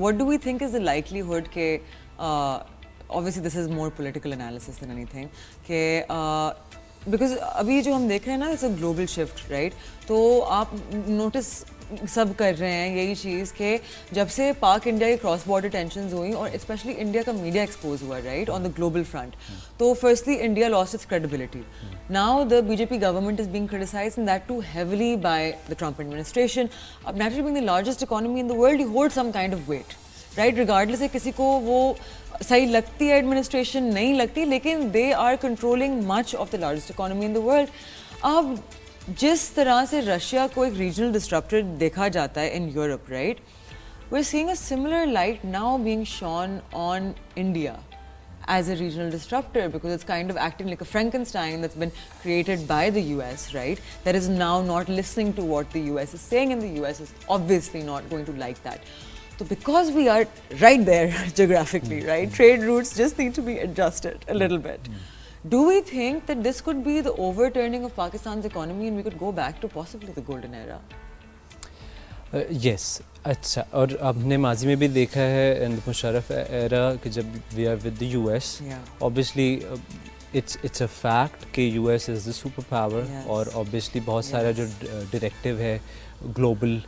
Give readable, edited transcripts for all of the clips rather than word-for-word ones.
what do we think is the likelihood ke obviously this is more political analysis than anything ke because अभी जो हम देख रहे हैं ना, it's a global shift, right? तो आप notice सब कर रहे हैं यही चीज़ के जब से पाक इंडिया की क्रॉस बॉर्डर टेंशंस हुई और स्पेशली इंडिया का मीडिया एक्सपोज हुआ, right, on the global front, तो firstly India lost its credibility. Now the BJP government is being criticized and that too heavily by the Trump administration. अब naturally being the largest economy in the world, you hold some kind of weight, right, regardless है किसी को वो सही लगती है administration नहीं लगती, लेकिन they are controlling much of the largest economy in the world. अब जिस तरह से रशिया को एक रीजनल डिस्ट्रप्टर देखा जाता है in Europe, right, we are seeing a similar light now being shown on India as a regional disruptor because it's kind of acting like a Frankenstein that's been created by the US, right, that is now not listening to what the US is saying, and the US is obviously not going to like that. So because we are right there geographically, right, trade routes just need to be adjusted a little bit. Do we think that this could be the overturning of Pakistan's economy and we could go back to possibly the golden era? Yes. अच्छा, और हमने माजी में भी देखा है इन Musharraf era कि जब we are with the US, obviously it's a fact कि US is the super power, और ऑब्वियसली बहुत सारा जो डायरेक्टिव है ग्लोबल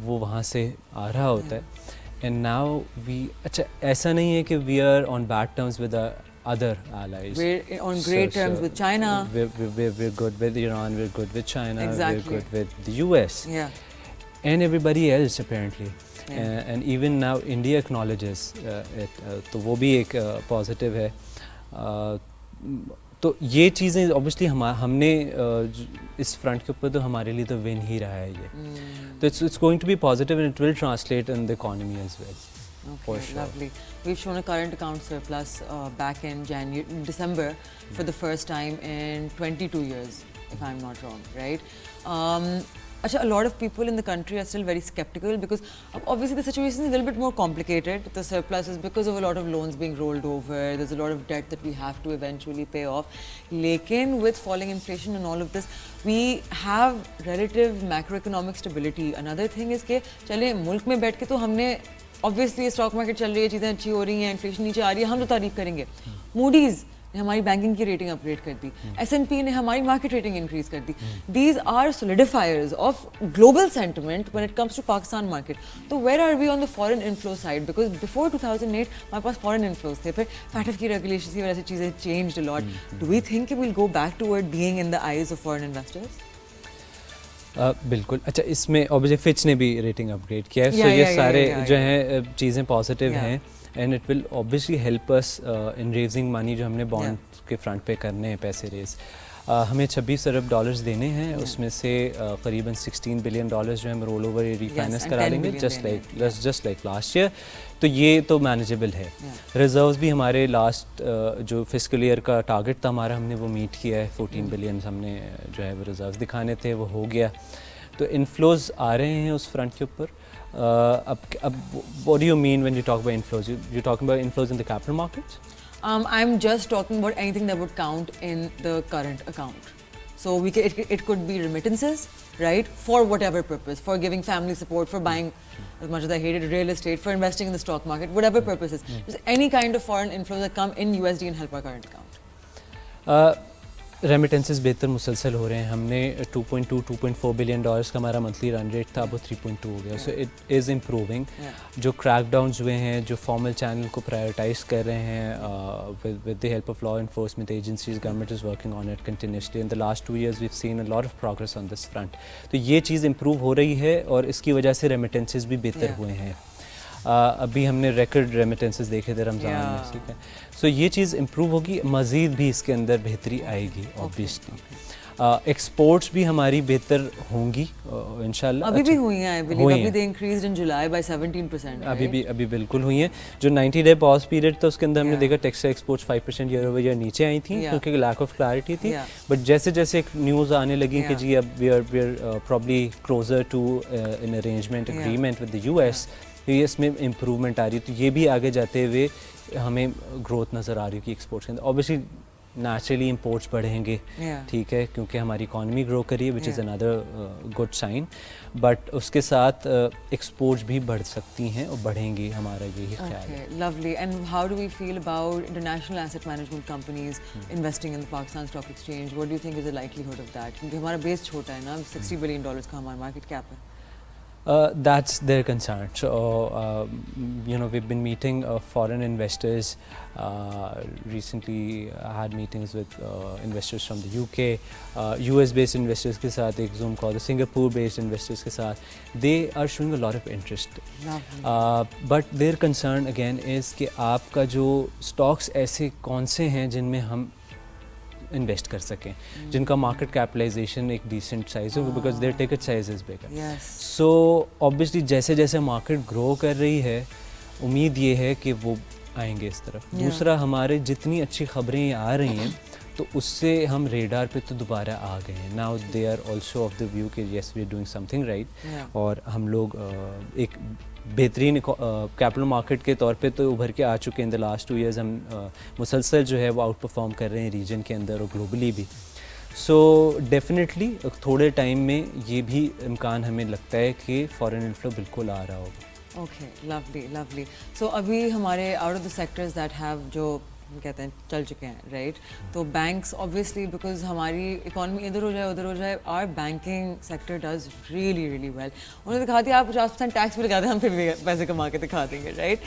वो वहाँ से आ रहा होता है. एंड नाउ वी, अच्छा ऐसा नहीं है कि we are on bad terms with other allies. We're on great terms with China. We're good with Iran, we're good with China, exactly. We're good with the US. Yeah. And everybody else apparently. And even now India acknowledges it. तो वो भी एक positive है. तो ये चीज़ें obviously हमने इस front के ऊपर तो हमारे लिए तो win ही rहा है ये. तो it's going to be positive and it will translate in the economy as well. Okay, sure. Lovely. We've shown a current account surplus back in December for the first time in 22 years, if I'm not wrong, right? A lot of people in the country are still very skeptical because obviously the situation is a little bit more complicated. The surplus is because of a lot of loans being rolled over. There's a lot of debt that we have to eventually pay off. Lekin with falling inflation and all of this, we have relative macroeconomic stability. Another thing is कि चले मुल्क में बैठ के तो हमने obviously stock market चल रही है, चीज़ें अच्छी हो रही हैं, इन्फ्लेशन नीचे आ रही है, हम तो तारीफ करेंगे. मूडीज़ ने हमारी बैंकिंग की रेटिंग अपग्रेड कर दी, S&P ने हमारी मार्केट रेटिंग इंक्रीज कर दी. These are solidifiers of global sentiment when it comes to Pakistan market. तो where are we on the foreign inflow side? Because before 2008 हमारे पास फॉरेन इनफ्लोज थे, फिर फैटफ की रेगुलेशन की वजह से चीज़ें changed a lot. Do we think will go back toward being in the eyes of foreign investors? बिल्कुल. अच्छा, इसमें ऑब्वियसली फिच ने भी रेटिंग अपग्रेड किया है, सो ये सारे जो हैं चीज़ें पॉजिटिव हैं, and it will obviously help us in raising money जो हमने बॉन्ड के फ्रंट पे करने हैं, पैसे रेज. हमें 26 अरब डॉलर्स देने हैं, उसमें से करीबन 16 बिलियन डॉलर्स जो हम रोल ओवर रीफाइनेंस करा लेंगे जस्ट लाइक लास्ट ईयर. तो ये तो मैनेजेबल है. रिजर्व्स भी हमारे लास्ट जो फिस्कल ईयर का टारगेट था हमारा, हमने वो मीट किया है. 14 बिलियन हमने जो है वो रिजर्व्स दिखाने थे, वो हो गया. तो इनफ्लोज आ रहे हैं उस फ्रंट के ऊपर. अब what do you mean when you talk about inflows? You talking about inflows in the capital markets? I'm just talking about anything that would count in the current account. So it could be remittances, right, for whatever purpose, for giving family support, for buying, as much as I hated real estate, for investing in the stock market, whatever purposes. Just any kind of foreign inflows that come in USD and help our current account. Remittances बेहतर मुसलसल हो रहे हैं. हमने 2.4 billion dollars का हमारा monthly run rate था, अब वो 3.2 हो गया. So it is improving. जो क्रैकडाउन्स हुए हैं, जो फॉर्मल चैनल को प्रायोरिटाइज कर रहे हैं with the help of law enforcement agencies, government is working on it continuously. In the last 2 years we have seen a lot of progress on this front. तो ये चीज़ इम्प्रूव हो रही है और इसकी वजह से रेमिटेंसेस भी बेहतर हुए हैं. अभी हमने रिकॉर्ड रेमिटेंसेस देखे थे रमज़ान में, ठीक है. सो ये चीज़ इम्प्रूव होगी, मज़ीद भी इसके अंदर बेहतरी आएगी ऑब्वियसली. एक्सपोर्ट्स भी हमारी बेहतर होंगी इंशाल्लाह. अभी भी हुई हैं, आई बिलीव. अभी दे इंक्रीज्ड इन जुलाई बाय 17%. अभी बिल्कुल हुई हैं. जो 90 डे पॉज पीरियड था उसके अंदर हमने देखा textile exports 5% year over year नीचे आई थी क्योंकि लैक ऑफ क्लैरिटी थी. बट जैसे जैसे एक न्यूज़ आने लगी कि जी अब we are probably closer to an arrangement agreement with the US, ये इसमें इम्प्रूवमेंट आ रही है. तो ये भी आगे जाते हुए हमें ग्रोथ नज़र आ रही है कि एक्सपोर्ट्स के अंदर. ऑब्वियसली नेचुरली इंपोर्ट्स बढ़ेंगे, Yeah. ठीक है, क्योंकि हमारी इकॉनमी ग्रो करी है, which is Yeah. Another good sign, but उसके साथ एक्सपोर्ट्स भी बढ़ सकती हैं और बढ़ेंगी, हमारा यही ख्याल है। Okay, lovely. And how do we feel about international asset management companies investing in the Pakistan Stock Exchange? What do you think is the likelihood of that? क्योंकि हमारा बेस छोटा है ना, $60 billion का हमारा मार्केट कैप है. That's their concern. So, we've been meeting foreign investors. Recently, I had meetings with investors from the UK, US-based investors के साथ एक Zoom call, the Singapore-based investors के साथ. They are showing a lot of interest. Lovely. But their concern again is कि आपका जो stocks ऐसे कौन से हैं जिनमें हम इन्वेस्ट कर सकें, जिनका मार्केट कैपिटलाइजेशन एक डिसेंट साइज हो, because their ticket size is bigger. Yes. So obviously जैसे जैसे मार्केट ग्रो कर रही है, उम्मीद ये है कि वो आएंगे इस तरफ. Yeah. दूसरा, हमारे जितनी अच्छी खबरें आ रही हैं तो उससे हम रेडार पे तो दोबारा आ गए हैं. Now they are also of the view कि yes we are doing something right, और हम लोग एक बेहतरीन कैपिटल मार्केट के तौर पे तो उभर के आ चुके हैं. इन द लास्ट 2 years हम मुसलसल जो है वो आउट परफॉर्म कर रहे हैं रीजन के अंदर और ग्लोबली भी. सो डेफिनेटली थोड़े टाइम में ये भी इम्कान हमें लगता है कि फॉरेन इन्फ्लो बिल्कुल आ रहा होगा. Okay, lovely, lovely. So अभी हमारे out of the sectors that have जो कहते हैं चल चुके हैं, राइट? तो बैंक्स ऑब्वियसली बिकॉज हमारी इकॉनमी इधर हो जाए उधर हो जाए, our banking sector does really really well. उन्होंने दिखा दिया आप 50% टैक्स भी लगा दें, हम फिर भी पैसे कमा के दिखा देंगे, राइट?